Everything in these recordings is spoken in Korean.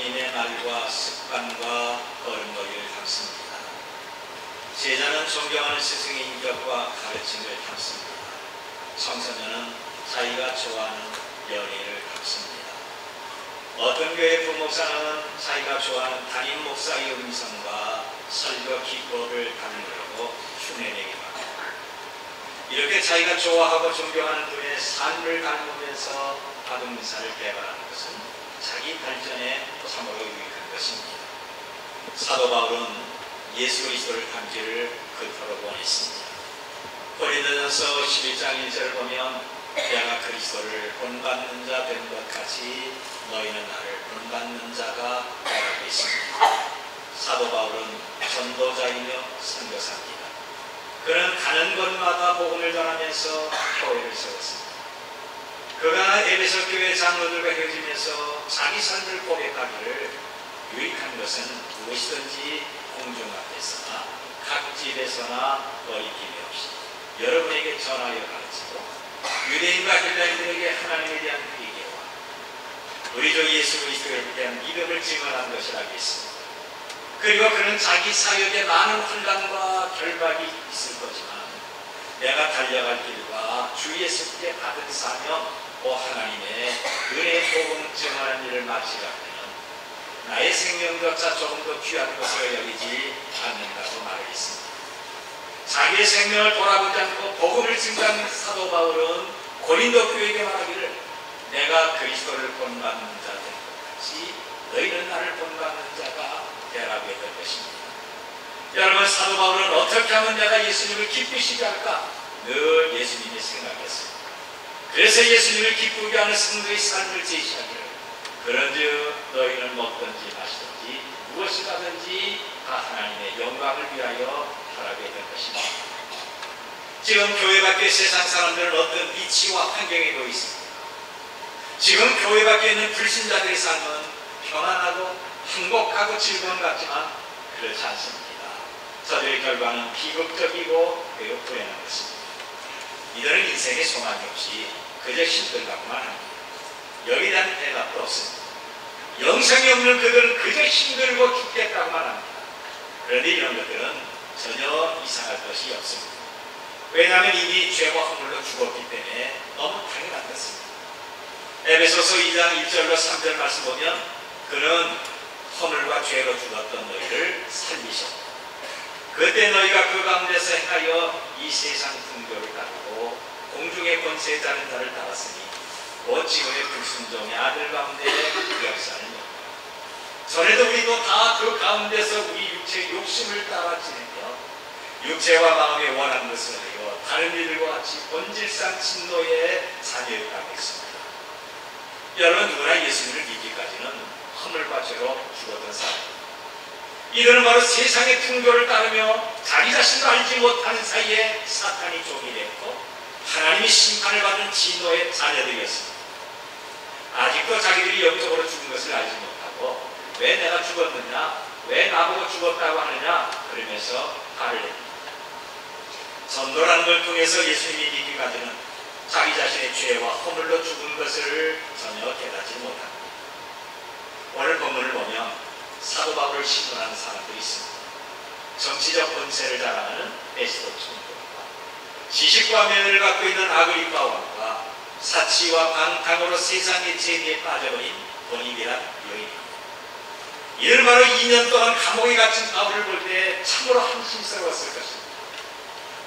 본인의 말과 습관과 걸음걸이를 담습니다. 제자는 존경하는 스승의 인격과 가르침을 담습니다. 청소년은 자기가 좋아하는 연예를 담습니다. 어떤 교회 부목사는 자기가 좋아하는 담임 목사의 음성과 설교 기법을 담으려고 흉내내기도 합니다. 이렇게 자기가 좋아하고 존경하는 분의 삶을 닮으면서 받음사를 개발하는 것은 자기 발전에 참으로 유익한 것입니다. 사도 바울은 예수 그리스도를 닮기를 그토록 원했습니다. 고린도전서 11장 1절을 보면 내가 그리스도를 본받는 자 된 것 같이 너희는 나를 본받는 자가 되라고 했습니다. 사도 바울은 전도자이며 선교사입니다. 그는 가는 곳마다 복음을 전하면서 교회를 세웠습니다. 그가 에베소 교회 장로들과 헤어지면서 자기 삶을 고백하기를 유익한 것은 무엇이든지 공중 앞에서나 각 집에서나 거리낌이 없이 여러분에게 전하여 가르치고 유대인과 헬라인들에게 하나님에 대한 회개와 우리 주 예수 그리스도에 대한 믿음을 증언한 것이라고 했습니다. 그리고 그는 자기 사역에 많은 환난과 결박이 있을 거지만 내가 달려갈 길과 주 예수께 받은 사명 오 하나님의 은혜의 복음 증언한 일을 마치려 하면 나의 생명조차 조금 더 귀한 것으로 여기지 않는다고 말했습니다. 자기의 생명을 돌아보지 않고 복음을 증거하는 사도 바울은 고린도 교회에게 말하기를 내가 그리스도를 본받는 자 된 것 같이 너희는 나를 본받는 자가 되라고 했던 것입니다. 여러분, 사도 바울은 어떻게 하면 내가 예수님을 기쁘시게 할까 늘 예수님이 생각했습니다. 그래서 예수님을 기쁘게 하는 성도의 삶을 제시하기를 그런즉 너희는 먹든지 마시든지 무엇을 하든지 다 하나님의 영광을 위하여 하라고 했던 것입니다. 지금 교회 밖의 세상 사람들은 어떤 위치와 환경에 놓여 있습니다. 지금 교회 밖에 있는 불신자들의 삶은 평안하고 행복하고 즐거운 것 같지만 그렇지 않습니다. 저들의 결과는 비극적이고 매우 불행한 것입니다. 이들은 인생에 소망이 없이 그저 힘들다고만 합니다. 여기에 대한 대답도 없습니다. 영생이 없는 그들은 그저 힘들고 죽겠다고만 합니다. 그런데 이런 것들은 전혀 이상할 것이 없습니다. 왜냐하면 이미 죄와 허물로 죽었기 때문에 너무 당연한 것입니다. 에베소서 2장 1절로 3절 말씀 보면 그는 허물과 죄로 죽었던 너희를 살리셨다. 그때 너희가 그 가운데서 행하여 이 세상 풍조를 따르고 공중의 권세 자는 자를 따랐으니 곧 지금의 불순종의 아들 가운데 역사는 없다. 전에도 우리도 다 그 가운데서 우리 육체의 욕심을 따라 지내며 육체와 마음에 원하는 것을 하여 다른 이들과 같이 본질상 진노의 자녀였다고 했습니다. 여러분, 누구나 예수님을 믿기까지는 허물과 죄로 죽었던 사람입니다. 이들은 바로 세상의 풍조를 따르며 자기 자신도 알지 못하는 사이에 사탄이 종이 되었고 하나님이 심판을 받는 진노의 자녀들이었습니다. 아직도 자기들이 영적으로 죽은 것을 알지 못하고 왜 내가 죽었느냐, 왜 나보고 죽었다고 하느냐 그러면서 화를 냅니다. 전도라는 걸 통해서 예수님이 믿기까지는 자기 자신의 죄와 허물로 죽은 것을 전혀 깨닫지 못합니다. 오늘 본문을 보면 사도 바울을 신문하는 사람들이 있습니다. 정치적 권세를 자랑하는 에스더 총독과 지식과 명예를 갖고 있는 아그리파 왕과 사치와 방탕으로 세상의 재미에 빠져버린 본인이란 여인입니다. 이들 바로 2년 동안 감옥에 갇힌 바울을 볼 때 참으로 한심스러웠을 것입니다.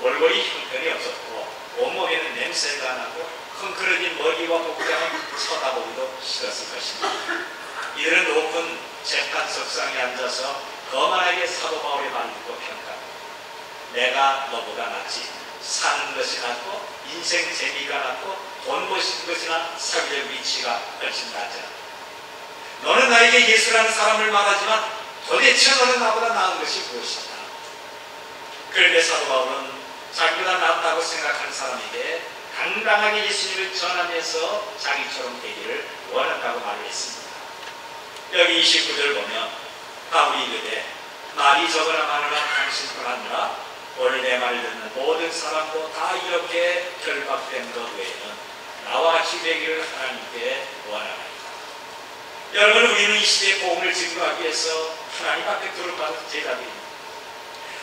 얼굴이 형편이 없었고 온몸에는 냄새가 나고 헝클어진 머리와 복장은 쳐다보기도 싫었을 것입니다. 이들은 높은 재판석상에 앉아서 거만하게 사도 바울의 말을 듣고 평가합니다. 내가 너보다 낫지. 사는 것이 낫고 인생 재미가 낫고 돈 버시는 것이나 사회적 위치가 훨씬 낫잖아. 너는 나에게 예수라는 사람을 말하지만 도대체 너는 나보다 나은 것이 무엇이냐. 그런데 사도 바울은 자기보다 낫다고 생각하는 사람에게 당당하게 예수님을 전하면서 자기처럼 되기를 원한다고 말을 했습니다. 여기 29절 보면 바울이 이르되 말이 적으나 많으나 당신뿐 아니라 오늘 내 말을 듣는 모든 사람도 다 이렇게 결박된 것 외에는 나와 같이 되기를 하나님께 원하나이다. 여러분, 우리는 이 시대의 복음을 증거하기 위해서 하나님 앞에 두루받은 제자들입니다.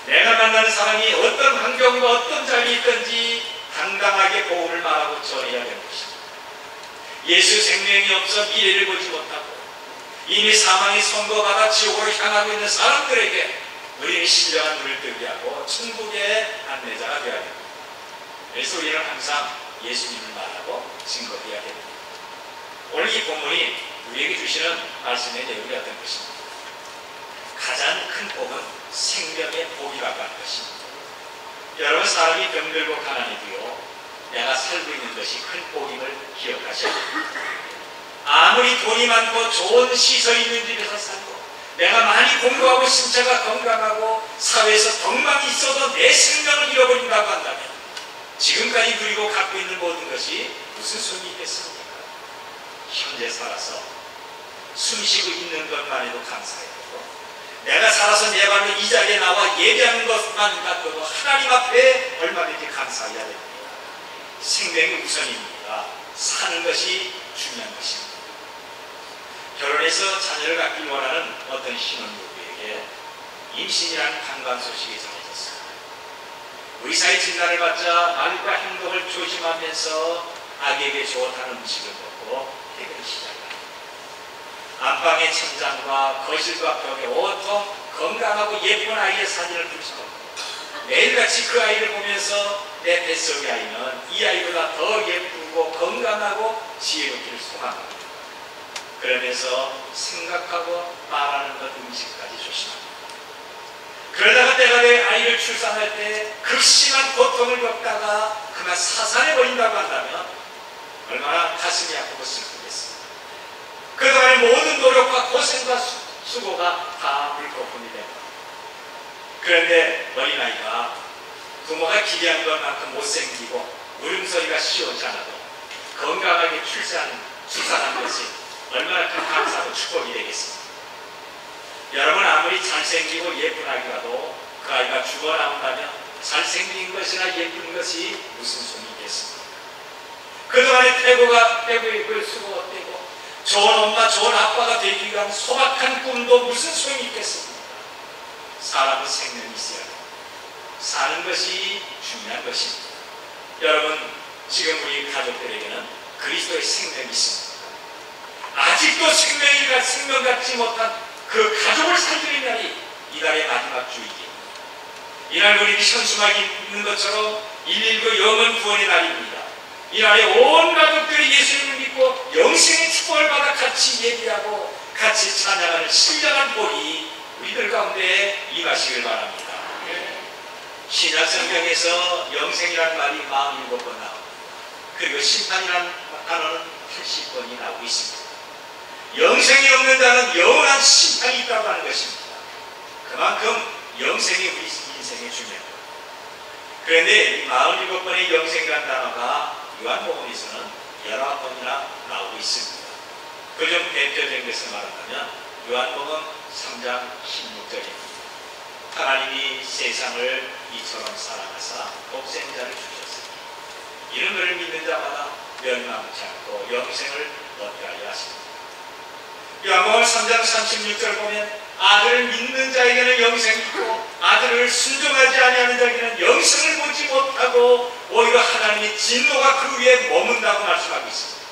내가 만나는 사람이 어떤 환경과 어떤 자리에 있든지 당당하게 복음을 말하고 전해야 되는 것입니다. 예수 생명이 없어 미래를 보지 못하고 이미 사망의 선고받아 지옥으로 향하고 있는 사람들에게 우리는 신령한 눈을 뜨게 하고 천국의 안내자가 되어야 됩니다. 그래서 우리는 항상 예수님을 말하고 증거해야 됩니다. 오늘 이 본문이 우리에게 주시는 말씀의 내용이 어떤 것입니다. 가장 큰 복은 생명의 복이라고 하는 것입니다. 여러분, 사람이 병들고 가난해도요, 내가 살고 있는 것이 큰 복임을 기억하셔야 됩니다. 아무리 돈이 많고 좋은 시설이 있는 집에서 살고 내가 많이 공부하고 신체가 건강하고 사회에서 덕망이 있어도 내 생명을 잃어버린다고 한다면 지금까지 누리고 갖고 있는 모든 것이 무슨 소용이 있겠습니까? 현재 살아서 숨쉬고 있는 것만 해도 감사해야 되고, 내가 살아서 내 발로 이 자리에 나와 예배하는 것만 갖고도 하나님 앞에 얼마든지 감사해야 됩니다. 생명이 우선입니다. 사는 것이 중요한 것입니다. 결혼해서 자녀를 갖기 원하는 어떤 신혼부부에게 임신이라는 반가운 소식이 전해졌습니다. 의사의 진단을 받자 말과 행동을 조심하면서 아기에게 좋다는 음식을 먹고 퇴근을 시작합니다. 안방의 천장과 거실과 벽에 온통 건강하고 예쁜 아이의 사진을 붙여놓고 매일같이 그 아이를 보면서 내 뱃속의 아이는 이 아이보다 더 예쁘고 건강하고 지혜롭기를 소망합니다. 그러면서 생각하고 말하는 것 음식까지 조심합니다. 그러다가 때가 돼 아이를 출산할 때 극심한 고통을 겪다가 그만 사살해버린다고 한다면 얼마나 가슴이 아프고 슬프겠습니까? 그동안의 모든 노력과 고생과 수고가 다 물거품이 됩니다. 그런데 어린아이가 부모가 기대한 것만큼 못생기고 울음소리가 쉬우지 않아도 건강하게 출산한 것이 얼마나 큰 감사도 축복이 되겠습니까? 여러분, 아무리 잘생기고 예쁜 아이라도 그 아이가 죽어나온다면 잘생긴 것이나 예쁜 것이 무슨 소용이 있겠습니까? 그동안에 빼고 수고가 되고 좋은 엄마, 좋은 아빠가 되기 위한 소박한 꿈도 무슨 소용이 있겠습니까? 사람은 생명이 있어야 합니다. 사는 것이 중요한 것입니다. 여러분, 지금 우리 가족들에게는 그리스도의 생명이 있습니다. 아직도 생명 갖지 못한 그 가족을 살리는 날이 이달의 마지막 주이기. 이날 우리는 현수막이 있는 것처럼 119 영혼 구원의 날입니다. 이날에 온 가족들이 예수님을 믿고 영생의 축복을 받아 같이 예비하고 같이 찬양하는 신령한 복이 우리들 가운데 임하시길 바랍니다. 신약 성경에서 영생이라는 말이 47번 나옵니다. 그리고 심판이라는 단어는 80번이 나오고 있습니다. 영생이 없는 자는 영원한 심판이 있다고 하는 것입니다. 그만큼 영생이 우리 인생에 중요합니다. 그런데 이 47번의 영생이라는 단어가 요한복음에서는 19번이나 나오고 있습니다. 그 중 대표적인 것을 말한다면 요한복음 3장 16절입니다. 하나님이 세상을 이처럼 사랑하사 독생자를 주셨으니 이는 그를 믿는 자마다 멸망치 않고 영생을 얻게 하려 하십니다. 요한복음 3장 36절 보면 아들을 믿는 자에게는 영생이 있고 아들을 순종하지 아니하는 자에게는 영생을 보지 못하고 오히려 하나님의 진노가 그 위에 머문다고 말씀하고 있습니다.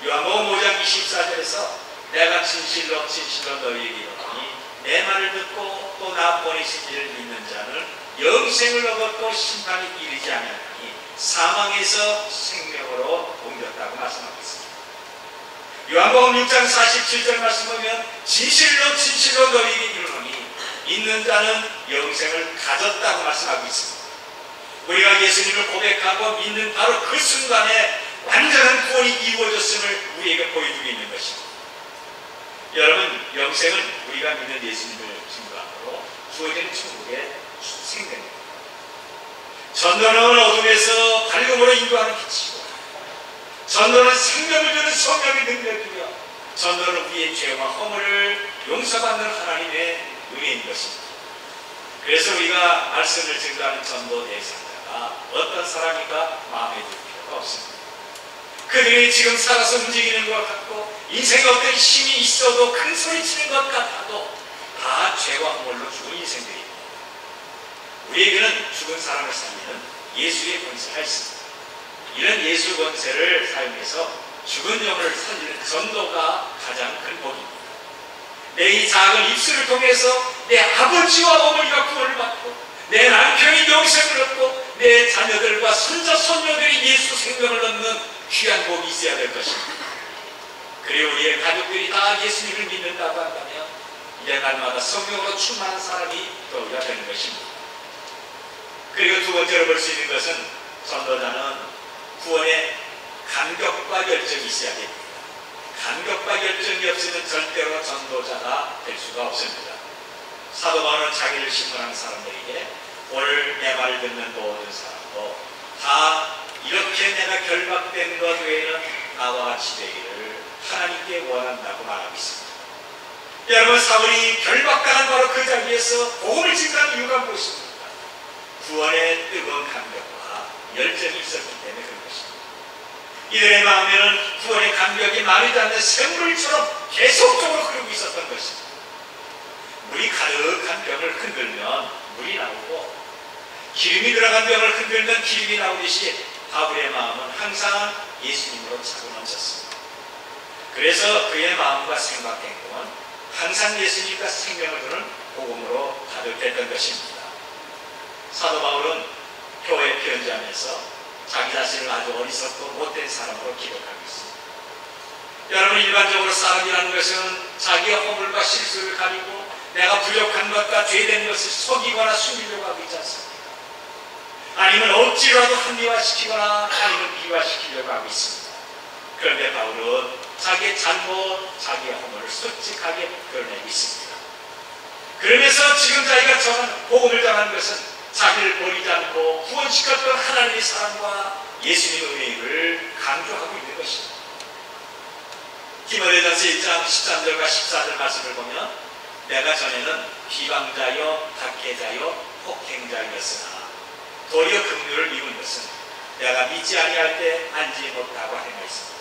요한복음 5장 24절에서 내가 진실로 진실로 너희에게 이르노니 내 말을 듣고 또 나 보내신 이를 믿는 자는 영생을 얻었고 심판이 이르지 아니하니 사망에서 생명으로 옮겼다고 말씀하고 있습니다. 요한복음 6장 47절 말씀 보면 진실로 진실로 너희에게 이르노니 믿는 자는 영생을 가졌다고 말씀하고 있습니다. 우리가 예수님을 고백하고 믿는 바로 그 순간에 완전한 구원이 이루어졌음을 우리에게 보여주고 있는 것입니다. 여러분, 영생은 우리가 믿는 예수님을 증거함으로 주어진 천국의 생명입니다. 전도는 어둠에서 밝음으로 인도하는 빛이고 전도는 생명을 주는 성령의 능력이며 전도는 우리의 죄와 허물을 용서받는 하나님의 은혜인 것입니다. 그래서 우리가 말씀을 증거하는 전도 대상자가 어떤 사람인가 마음에 들 필요가 없습니다. 그들이 지금 살아서 움직이는 것 같고 인생에 어떤 힘이 있어도 큰 소리치는 것 같아도 다 죄와 허물로 죽은 인생들입니다. 우리에게는 죽은 사람을 살리는 예수의 권세가 있습니다. 이런 예수 권세를 사용해서 죽은 영혼을 살리는 전도가 가장 큰 복입니다. 내 이 작은 입술을 통해서 내 아버지와 어머니가 구원을 받고 내 남편이 영생을 얻고 내 자녀들과 손자 손녀들이 예수 생명을 얻는 귀한 복이 있어야 될 것입니다. 그리고 우리의 가족들이 다 예수님을 믿는다고 한다면 이제 날마다 성령으로 충만한 사람이 되어야 되는 것입니다. 그리고 두 번째로 볼 수 있는 것은 전도자는 구원에 감격과 열정이 있어야 됩니다. 감격과 열정이 없으면 절대로 전도자가 될 수가 없습니다. 사도 바울은 자기를 신문하는 사람들에게 오늘 내 말을 듣는 모든 사람도 다 이렇게 내가 결박된 것 외에는 나와 같이 되기를 하나님께 원한다고 말하고 있습니다. 여러분, 사울이 결박당한 바로 그 자리에서 복음을 증거한 이유가 무엇입니까? 구원의 뜨거운 감격과 열정이 있었기 때문에 그런 것입니다. 이들의 마음에는 구원의 감격이 마르지 않는 샘물처럼 계속적으로 흐르고 있었던 것입니다. 물이 가득한 병을 흔들면 물이 나오고 기름이 들어간 병을 흔들면 기름이 나오듯이 바울의 마음은 항상 예수님으로 차고 넘쳤습니다. 그래서 그의 마음과 생각, 행동은 항상 예수님과 생명을 주는 복음으로 가득했던 것입니다. 사도 바울은 교회에 편지하면서 자기 자신을 아주 어리석고 못된 사람으로 기록하고 있습니다. 여러분, 일반적으로 사람이라는 것은 자기의 허물과 실수를 가리고 내가 부족한 것과 죄된 것을 속이거나 숨기려고 하고 있지 않습니까? 아니면 억지로라도 합리화시키거나 아니면 비화시키려고 하고 있습니다. 그런데 바울은 자기의 잘못, 자기의 허물을 솔직하게 드러내고 있습니다. 그러면서 지금 자기가 복음을 전하는 것은 자기를 버리지 않고 구원시켰던 하나님의 사랑과 예수님의 은혜를 강조하고 있는 것입니다. 디모데전서 1장 13절과 14절 말씀을 보면 내가 전에는 비방자요 박해자요 폭행자였으나 도리어 긍휼을 입은 것은 내가 믿지 아니할 때 알지 못하고 하는 것입니다.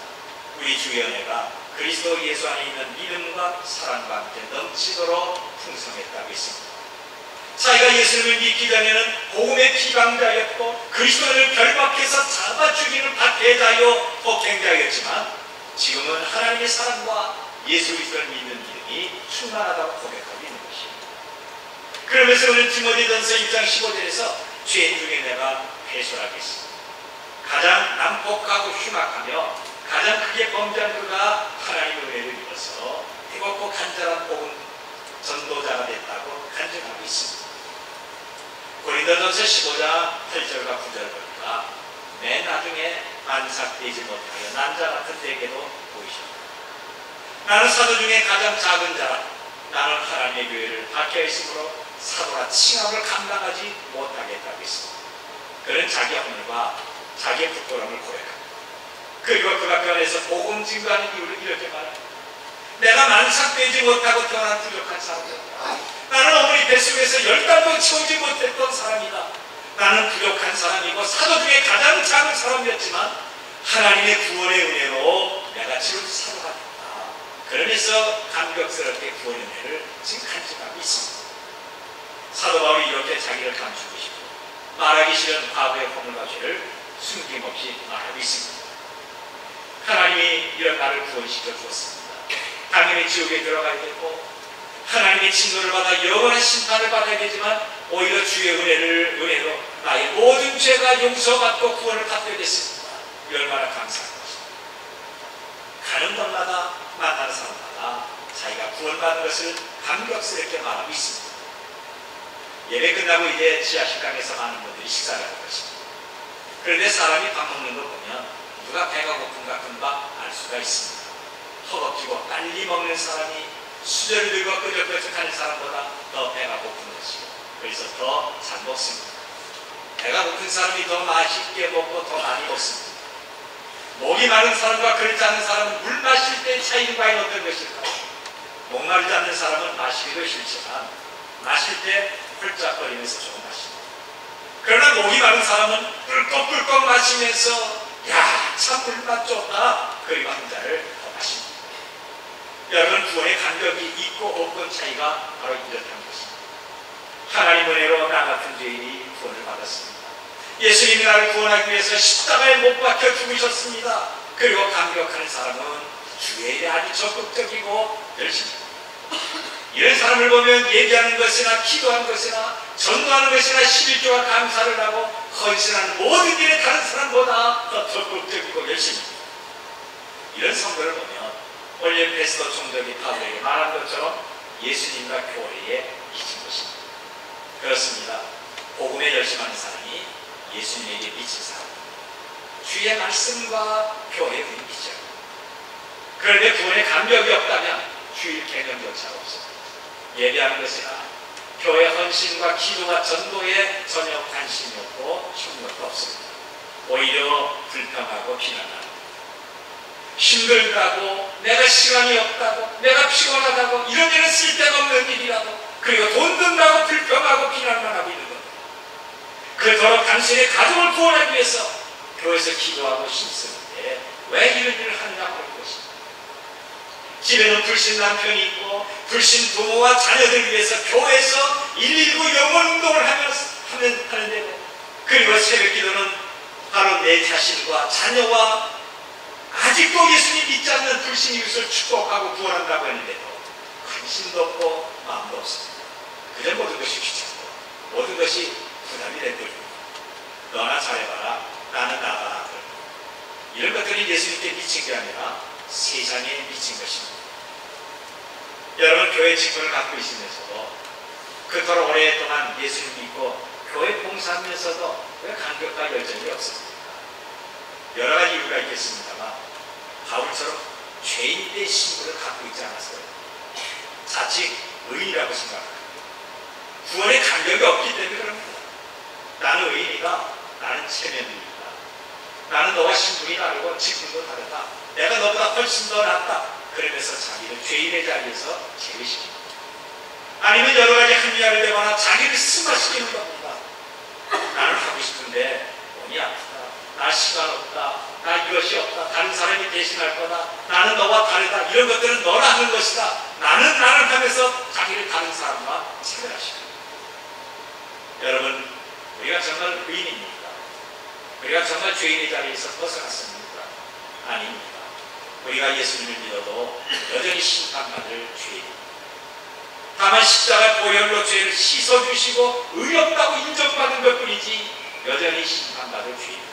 우리 주의 은혜가 그리스도 예수 안에 있는 믿음과 사랑과 함께 넘치도록 풍성했다고 했습니다. 자기가 예수님을 믿기 전에는 복음의 비방자였고 그리스도를 결박해서 잡아 죽이는 박해자요 폭행자였지만 지금은 하나님의 사랑과 예수 그리스도를 믿는 믿음이 충만하다고 고백하고 있는 것입니다. 그러면서 오늘 디모데전서 1장 15절에서 죄인 중에 내가 회술하겠습니다. 가장 난폭하고 흉악하며 가장 크게 범죄한 그가 하나님의 은혜를 입어서 뜨겁고 간절한 복음 전도자가 됐다고 간증하고 있습니다. 고린도전서 15장 8절과 9절을 보니까 맨 나중에 안삭되지 못하여 남자 같은 데에게도 보이셨다. 나는 사도 중에 가장 작은 자라. 나는 하나님의 교회를 박해 있으므로 사도라 칭함을 감당하지 못하겠다고 했습니다. 그는 자기 허물과 자기의 부끄러움을 고백합니다. 그리고 그가 변해서 복음 증거하는 이유를 이렇게 말합니다. 내가 만삭되지 못하고 태어난 부족한 사람이다. 나는 어머니 뱃속에서 10달도 채우지 못했던 사람이다. 나는 부족한 사람이고 사도 중에 가장 작은 사람이었지만 하나님의 구원의 은혜로 내가 지금 사도가 됐다. 그러면서 감격스럽게 구원의 은혜를 지금 간직하고 있습니다. 사도 바울이 이렇게 자기를 감추고 싶고 말하기 싫은 과거의 허물과 죄를 숨김없이 말하고 있습니다. 하나님이 이런 나를 구원시켜 주었습니다. 당연히 지옥에 들어가야겠고 하나님의 진노를 받아 영원한 심판을 받아야 되지만 오히려 주의 은혜로 나의 모든 죄가 용서받고 구원을 받게 됐습니다. 얼마나 감사한 것입니다. 가는 곳마다 만나는 사람마다 자기가 구원받은 것을 감격스럽게 말하고 있습니다. 예배 끝나고 이제 지하식당에서 많은 분들이 식사를 하는 것입니다. 그런데 사람이 밥 먹는 거 보면 누가 배가 고픈가 금방 알 수가 있습니다. 허겁지겁 빨리 먹는 사람이 수저를 들고 끄적끄적하는 사람보다 더 배가 고픈 것이고 그래서 더 잘 먹습니다. 배가 고픈 사람이 더 맛있게 먹고 더 많이 먹습니다. 목이 마른 사람과 그렇지 않은 사람은 물 마실 때 차이는 과연 어떤 것일까? 목 마르지 않는 사람은 마시기도 싫지만 마실 때 훌쩍거리면서 조금 마십니다. 그러나 목이 마른 사람은 꿀꺽꿀꺽 마시면서 야, 참 물맛 좋다. 그리고 한 잔을 더 마십니다. 여러분, 구원의 간격이 있고 없고 차이가 바로 이렇다는 것입니다. 하나님 은혜로 나 같은 죄인이 구원을 받았습니다. 예수님이 나를 구원하기 위해서 십자가에 못 박혀 죽으셨습니다. 그리고 감격하는 사람은 주의 일에 아주 적극적이고 열심히, 이런 사람을 보면 예배하는 것이나 기도하는 것이나 전도하는 것이나 11조와 감사를 하고 헌신하는 모든 일에 다른 사람보다 더 적극적이고 열심히, 이런 성도를 보면 원래 베스도 총독이 바울에게 말한 것처럼 예수님과 교회에 미친 것입니다. 그렇습니다. 복음에 열심하는 사람이 예수님에게 미친 사람입니다. 주의 말씀과 교회에 미치죠. 그런데 구원의 감격이 없다면 주일 개념조차 없습니다. 예배하는 것이나 교회 헌신과 기도와 전도에 전혀 관심이 없고 충격도 없습니다. 오히려 불평하고 비난하고, 힘들다고, 내가 시간이 없다고, 내가 피곤하다고, 이런 일은 쓸데없는 일이라고, 그리고 돈 든다고 불평하고 비난만 하고 있는 겁니다. 그토록 당신의 가족을 구원하기 위해서 교회에서 기도하고 힘쓰는데 왜 이런 일을 하느냐고 하는 것입니다. 집에는 불신 남편이 있고 불신 부모와 자녀들 위해서 교회에서 119 영혼 운동을 하는데, 그리고 새벽 기도는 바로 내 자신과 자녀와 아직도 예수님 믿지 않는 불신 이웃을 축복하고 구원한다고 했는데도 관심도 없고 마음도 없습니다. 그저 모든 것이 귀찮고 모든 것이 부담이 되더니 너나 잘해봐라, 나는 나가라, 이런 것들이 예수님께 미친 게 아니라 세상에 미친 것입니다. 여러분, 교회 직분을 갖고 있으면서도 그토록 오랫동안 예수님 믿고 교회 봉사하면서도 왜 간격과 열정이 없습니까? 여러 가지 이유가 있겠습니다만 바울처럼 죄인의 신분을 갖고 있지 않았어요. 자칫 의인이라고 생각합니다. 구원의 간격이 없기 때문에 그럽니다. 나는 의인이다, 나는 체면이다, 나는 너와 신분이 다르고 직분도 다르다, 내가 너보다 훨씬 더 낫다, 그러면서 자기를 죄인의 자리에서 제외시킵니다. 아니면 여러 가지 합리화를 되거나 자기를 승화시키는 겁니다. 나는 하고 싶은데 몸이 아프다, 나 시간 없다, 나 이것이 없다, 다른 사람이 대신할 거다, 나는 너와 다르다, 이런 것들은 너라 하는 것이다, 나는 하면서 자기를 다른 사람과 차별하십니다. 여러분, 우리가 정말 의인입니까? 우리가 정말 죄인의 자리에서 벗어났습니까? 아닙니다. 우리가 예수님을 믿어도 여전히 심판받을 죄인입니다. 다만 십자가 보혈로 죄를 씻어주시고 의롭다고 인정받은 것뿐이지 여전히 심판받을 죄인입니다.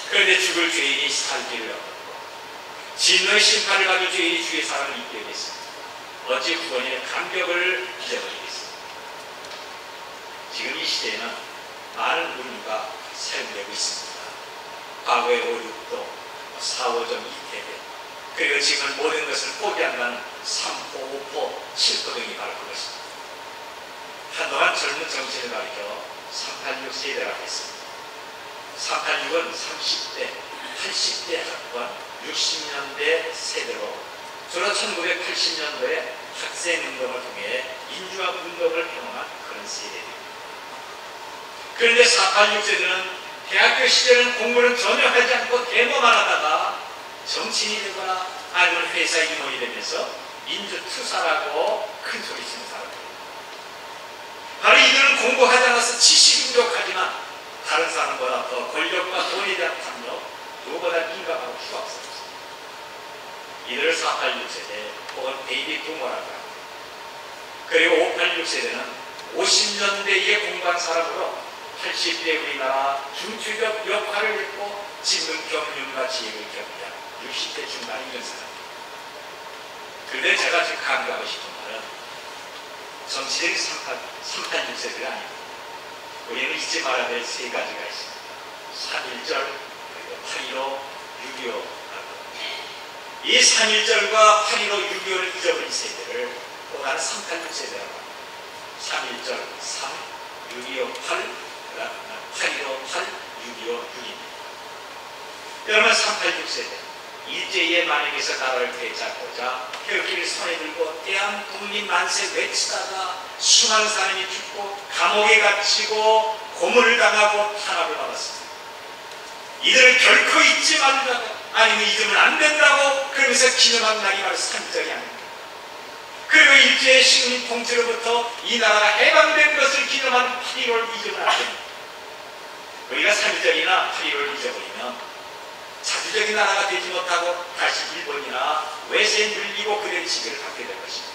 그런데 죽을 죄인이 살 길을 얻었고 진노의 심판을 받을 죄인이 주의 사랑을 입게 되겠습니다. 어찌 구원의 감격을 잊어버리겠습니까? 지금 이 시대에는 많은 운유가 사용되고 있습니다. 과거의 5.6도, 4.5점 2대대, 그리고 지금은 모든 것을 포기한다는 3포, 5포, 7포 등이 바로 그것입니다. 한동안 젊은 정치를 가리켜 386 세대라고 했습니다. 386은 30대, 80대 학번, 60년대 세대로 주로 1980년도에 학생운동을 통해 민주화 운동을 경험한 그런 세대입니다. 그런데 486 세대는 대학교 시절에는 공부를 전혀 하지 않고 데모만 하다가 정치인이 되거나 아니면 회사 임원이 되면서 민주투사라고 큰 소리 치는 사람들입니다. 바로 이들은 공부하지 않아서 지식이 부족하지만 다른 사람보다 더 권력과 돈에 대한 탐욕, 누구보다 민감하고 후합스럽습니다. 이들을 486 세대 혹은 베이비 부모라고 합니다. 그리고 586 세대는 50년대에 공부한 사람으로 80대 우리나라 중추적 역할을 했고 지금 경륜과 지혜를 겸비한 60대 중반 이런 사람입니다. 그런데 제가 지금 강조하고 싶은 말은 정치적인 386 세대가 아닙니다. 우리는 잊지 말아야 될 세 가지가 있습니다. 3.1절, 그리고 8.15, 6.25. 이 3.1절과 8.15, 6.25를 잊어버린 세대를 또 다른 386 세대라고 합니다. 3.1절 3, 6.25 8, 8.15 8, 6.25 6입니다. 여러분, 386 세대 일제의 만행에서 나라를 되찾고자 혈기를 손에 들고 대한국민 만세 외치다가 수많은 사람이 죽고 감옥에 갇히고 고문을 당하고 탄압을 받았습니다. 이들을 결코 잊지 말라고, 아니면 잊으면 안 된다고 그러면서 기념한 날이 바로 3.1절이 아닙니다. 그리고 일제의 식민 통치로부터 이 나라가 해방된 것을 기념하는 8.1월 잊으면 안 됩니다. 우리가 3.1절이나 8.1월 잊어버리면 자주적인 나라가 되지 못하고 다시 일본이나 외세에 눌리고 그들의 지배를 받게 될 것입니다.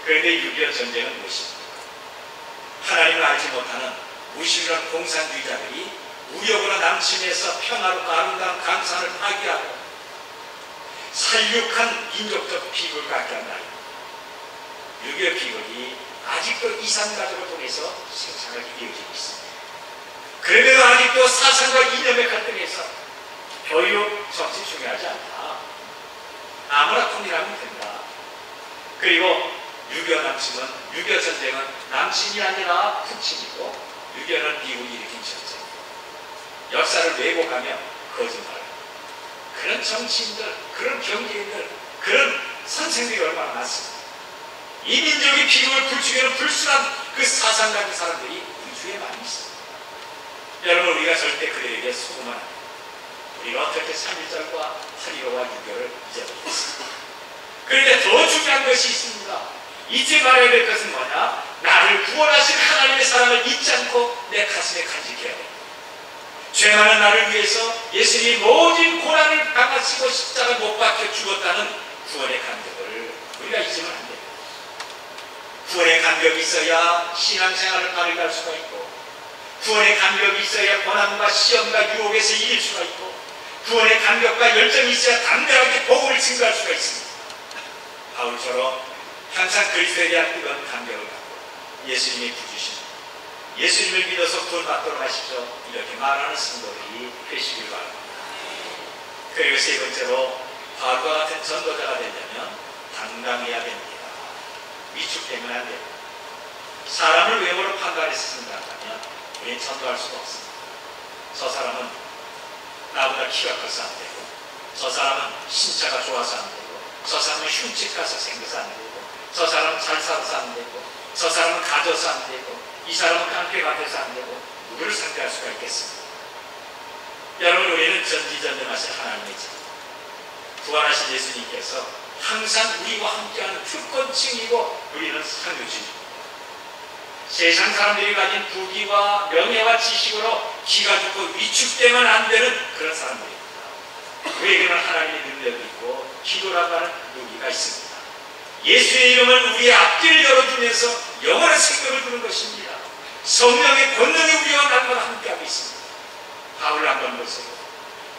그런데 6.25 전쟁은 무엇입니까? 하나님을 알지 못하는 무신론한 공산주의자들이 무력으로 남침해서 평화롭고 아름다운 강산을 파괴하고 살육한 민족적 비극을 갖게 한 날입니다. 6.25 비극이 아직도 이산가족을 통해서 생산을 이어지고 있습니다. 그런데도 아직도 사상과 이념의 갈등에서 교육, 정치 중요하지 않다. 아무나 통일하면 된다. 그리고 6.25 남침은, 6.25 전쟁은 남침이 아니라 푸침이고 6.25는 미국이 일으킨 전쟁. 역사를 왜곡하며 거짓말. 그런 정치인들, 그런 경제인들, 그런 선생들이 얼마나 많습니다. 이 민족의 비극을 부추기는 불순한 그 사상 가진 사람들이 우리 주위에 많이 있습니다. 여러분, 우리가 절대 그들에게 속으면 안 됩니다. 우리가 어떻게 3.1절과 8.15와 6.25를 잊어버리겠습니다. 그런데 더 중요한 것이 있습니다. 잊지 말아야 될 것은 뭐냐? 나를 구원하신 하나님의 사랑을 잊지 않고 내 가슴에 간직해야 됩니다. 죄 많은 나를 위해서 예수님이 모든 고난을 당하시고 십자가 못 박혀 죽었다는 구원의 감격을 우리가 잊으면 안 됩니다. 구원의 감격이 있어야 신앙생활을 발휘할 수가 있고, 구원의 감격이 있어야 고난과 시험과 유혹에서 이길 수가 있고, 구원의 감격과 열정이 있어야 담대하게 복음을 증거할 수가 있습니다. 바울처럼 항상 그리스도에 대한 뜨거운 감격을 갖고 예수님의 구주심, 예수님을 믿어서 구원받도록 하십시오, 이렇게 말하는 성도들이 되시길 바랍니다. 그리고 세 번째로, 바울과 같은 전도자가 되려면 당당해야 됩니다. 위축되면 안 됩니다. 사람을 외모로 판단해서 쓴다면 우리는 전도할 수가 없습니다. 저 사람은 나보다 키가 커서 안 되고, 저 사람은 신차가 좋아서 안 되고, 저 사람은 흉측 가서 생겨서 안 되고, 저 사람은 잘 살아서 안 되고, 저 사람은 가져서 안 되고, 이 사람은 깡패 같아서 안 되고, 누구를 상대할 수가 있겠습니까? 여러분, 우리는 전지전능하신 하나님의 자, 부활하신 예수님께서 항상 우리와 함께하는 특권층이고 우리는 상류층입니다. 세상 사람들이 가진 부귀와 명예와 지식으로 기가 죽고 위축되면 안 되는 그런 사람들입니다. 우리에게는 하나님의 능력이 있고 기도라고 하는 무기가 있습니다. 예수의 이름은 우리의 앞길을 열어주면서 영원한 생명을 주는 것입니다. 성령의 권능이 우리와 날마다 함께하고 있습니다. 바울을 한번 보세요.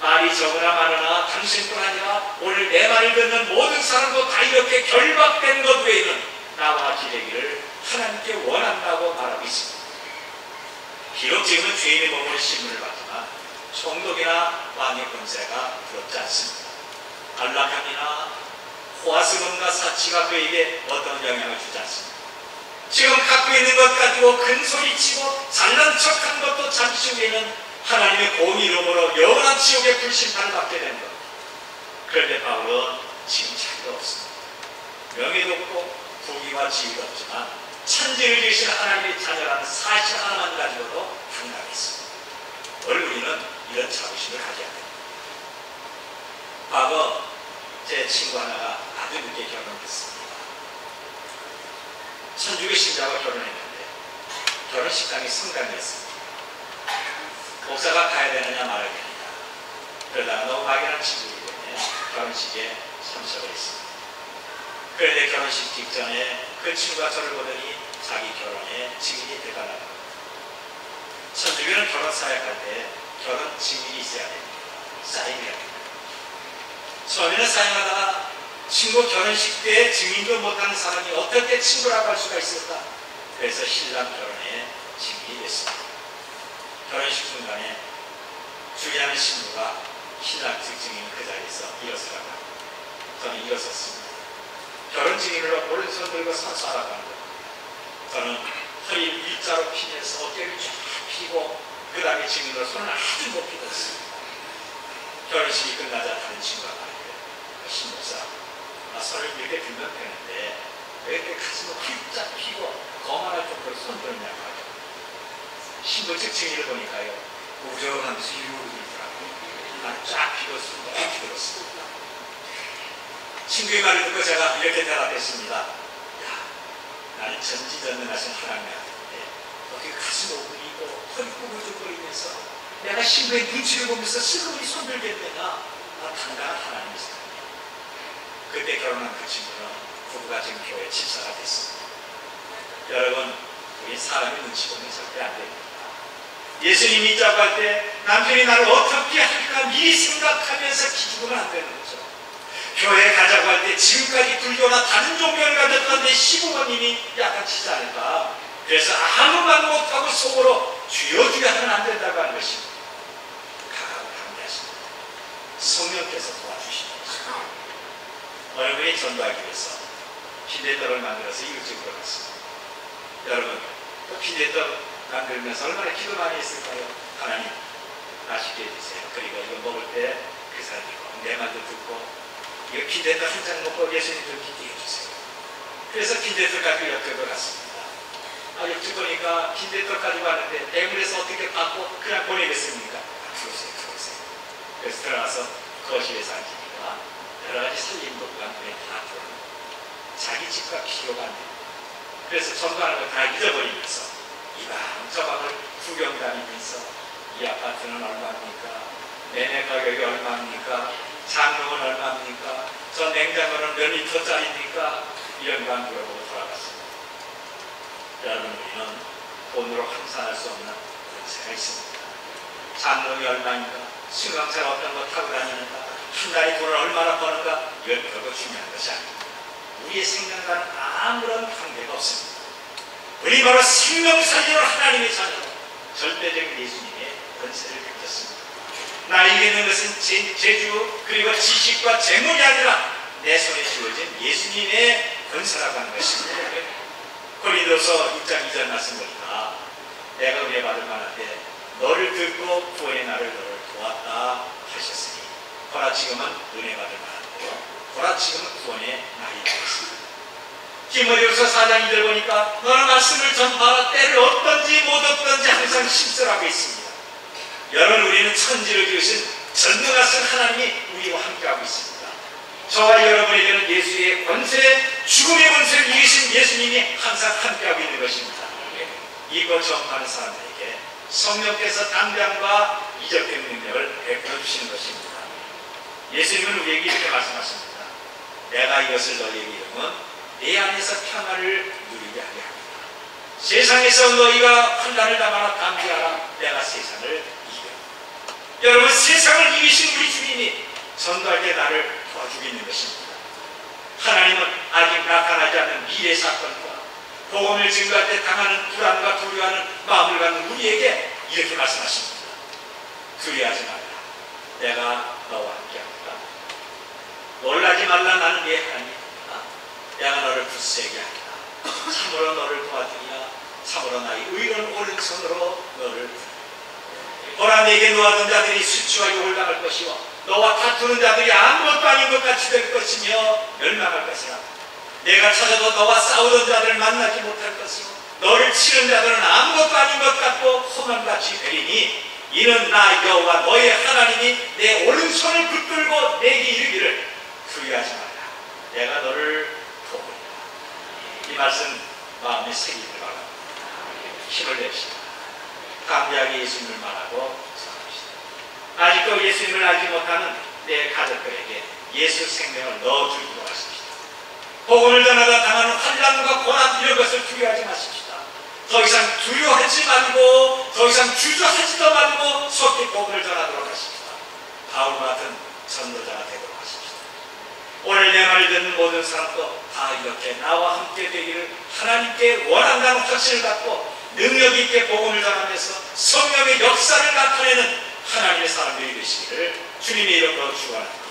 말이 적으나 많으나 당신뿐 아니라 오늘 내 말을 듣는 모든 사람도 다 이렇게 결박된 것 외에는 나와 지내기를 하나님께 원한다고 말하고 있습니다. 비록 지금은 죄인의 몸으로 신문을 받지만 총독이나 왕의 권세가 부럽지 않습니다. 안락함이나 호화스러움과 사치가 그에게 어떤 영향을 주지 않습니다. 지금 갖고 있는 것 가지고 큰소리치고 잘난 척한 것도 잠시 후에는 하나님의 공의로움으로 영원한 지옥의 불심판을 받게 된 것. 그런데 바울은 지금 자리가 없습니다. 명예도 없고 부귀와 지위도 없지만 천지를 지으신 하나님의 자녀라는 사실 하나만 가지고도 당당했습니다. 오늘 우리는 이런 자부심을 가져야 됩니다. 과거 제 친구 하나가 아주 늦게 결혼했습니다. 천주교 신자와 결혼했는데 결혼식장이 성당이었습니다. 목사가 가야 되느냐 말아야 되느냐, 그러다가 너무 막연한 친구이기 때문에 결혼식에 참석을 했습니다. 그런데 결혼식 직전에 그 친구가 저를 보더니 자기 결혼에 증인이 들어가라고. 천주교는 결혼 사역할 때 결혼 증인이 있어야 됩니다. 사인해야 됩니다. 처음에는 사인하다가 친구 결혼식 때 증인도 못하는 사람이 어떻게 친구라고 할 수가 있을까? 그래서 신랑 결혼에 증인이 됐습니다. 결혼식 중간에 주의하는 신부가 신랑 측 증인을 그 자리에서 일어서라고 합니다. 저는 일어섰습니다. 결혼 증인으로 오른손 들고 선수하라고 하는 겁니다. 저는 허리를 일자로 피면서 어깨를 쭉 피고 그 다음에 증인으로 손을 아주 높이 들었습니다. 결혼식이 끝나자 다른 친구가 말해요. 신목사, 손을 이렇게 들면 되는데 왜 이렇게 가슴을 휘짝 피고 거만할 정도로 손 들었냐고 하죠. 신부 측 증인을 보니까요, 우정하면서 이러고 들더라고요. 나는 쫙 비었습니다. 너무 비었습니다. 친구의 말을 듣고 제가 이렇게 대답했습니다. 야, 나는 전지전능하신 하나님의 아들인데 어떻게 가슴 오그리고 허리 구부러거리면서 내가 신부의 눈치를 보면서 슬그머니 손들겠느냐. 나 당당한 하나님의 사람이야. 그때 결혼한 그 친구는 부부가 지금 교회 집사가 됐습니다. 여러분, 우리 사람의 눈치 보면 절대 안 됩니다. 예수님 믿자고 할 때 남편이 나를 어떻게 할까 미리 생각하면서 기죽으면 안 되는 거죠. 교회 가자고 할 때 지금까지 불교나 다른 종교를 가졌던 내 시부모님이 약간치지 않을까. 그래서 아무 말 못하고 속으로 주여 주여 하면 안 된다고 하는 것입니다. 가까운 관계하십니다. 성령께서 도와주시는 것입니다. 어느 분이 전도하기 위해서 빈대떡을 만들어서 이웃집으로 갔습니다. 여러분, 그 빈대떡 만들면서 얼마나 기도 많이 했을까요? 하나님, 맛있게 해주세요. 그리고 이거 먹을 때 그 사람이 내 말도 듣고 이거 빈대떡 한 장 먹고 예수님 좀 믿게 해주세요. 그래서 빈대떡 가지고 옆집으로 갔습니다. 옆집 보니까 빈대떡 가지고 왔는데 대문에서 어떻게 받고 그냥 보내겠습니까? 들어오세요. 그래서 들어가서 거실에서 앉으니까 여러 가지 살림 도구가 눈에 다 들어오는 자기 집과 비교가 안 됩니다. 그래서 전도하는 걸 다 잊어버리면서 이방저방을 구경 다니면서 이 아파트는 얼마입니까? 매매 가격이 얼마입니까? 장롱은 얼마입니까? 저 냉장고는 몇 리터짜리입니까? 이런 거 물어보고 돌아갔습니다. 여러분, 우리는 돈으로 환산할 수 없는 은혜가 있습니다. 장롱이 얼마인가? 승강차가 어떤 거 타고 다니는가? 한 달에 돈을 얼마나 버는가? 이건 별거 중요한 것이 아닙니다. 우리의 생각과는 아무런 관계가 없습니다. 우리 바로 생명 살리는 하나님의 자녀로 절대적인 예수님의 권세를 가졌습니다. 나에게 있는 것은 재주 그리고 지식과 재물이 아니라 내 손에 쥐어진 예수님의 권세라고 하는 것입니다. 고린도서 6장 2절 말씀 보니까 내가 은혜 받을 만한데 너를 듣고 구원의 날을 너를 도왔다 하셨으니 보라 지금은 은혜 받을 만한데요. 보라 지금은 구원의 날이 되었습니다. 디모데후서 4장 2절 보니까 너는 말씀을 전파하라. 때를 얻든지 못 얻든지 항상 심술하고 있습니다. 여러분, 우리는 천지를 지으신 전능하신 하나님이 우리와 함께하고 있습니다. 저와 여러분에게는 예수의 권세, 죽음의 권세를 이기신 예수님이 항상 함께하고 있는 것입니다. 이거 전파하는 사람들에게 성령께서 담대함과 이적된 능력을 베풀어 주시는 것입니다. 예수님은 우리에게 이렇게 말씀하십니다. 내가 이것을 너희에게 이르면 내 안에서 평안을 누리게 하게 합니다. 세상에서 너희가 환난을 당하나 담대하라. 내가 세상을 이겨. 여러분, 세상을 이기신 우리 주님이 전도할 때 나를 도와주고 있는 것입니다. 하나님은 아직 나타나지 않는 미래 사건과 복음을 증거할 때 당하는 불안과 두려워하는 마음을 갖는 우리에게 이렇게 말씀하십니다. 두려워하지 말라. 내가 너와 함께합니다. 놀라지 말라. 나는 네 하나님이다. 내가 너를 굳세게 하리라. 참으로 너를 도와주리라. 참으로 나의 의로운 오른손으로 너를 보라, 내게 놓아둔 자들이 수치와 욕을 당할 것이요 너와 다투는 자들이 아무것도 아닌 것 같이 될 것이며 멸망할 것이라. 내가 찾아도 너와 싸우던 자들을 만나지 못할 것이요 너를 치는 자들은 아무것도 아닌 것 같고 소망같이 되리니 이는 나 여호와 너의 하나님이 내 오른손을 붙들고 내게 이르기를 두려워하지 마라. 내가 너를 도우리라. 이 말씀 마음에 새기길 바랍니다. 힘을 냅시다. 담대하게 예수님을 말하고 전합시다. 아직도 예수님을 알지 못하는 내 가족들에게 예수 생명을 넣어주기로 하십시다. 복음을 전하다 당하는 환난과 고난 이런 것을 두려워하지 마십시다. 더 이상 두려워하지 말고 더 이상 주저하지도 말고 속히 복음을 전하도록 하십시다. 바울 같은 전도자가 되도록 하십시다. 오늘 내 말을 듣는 모든 사람도 다 이렇게 나와 함께 되기를 하나님께 원한다는 확신을 갖고 능력 있게 복음을 전하면서 성령의 역사를 나타내는 하나님의 사람들이 되시기를 주님의 이름으로 축원합니다.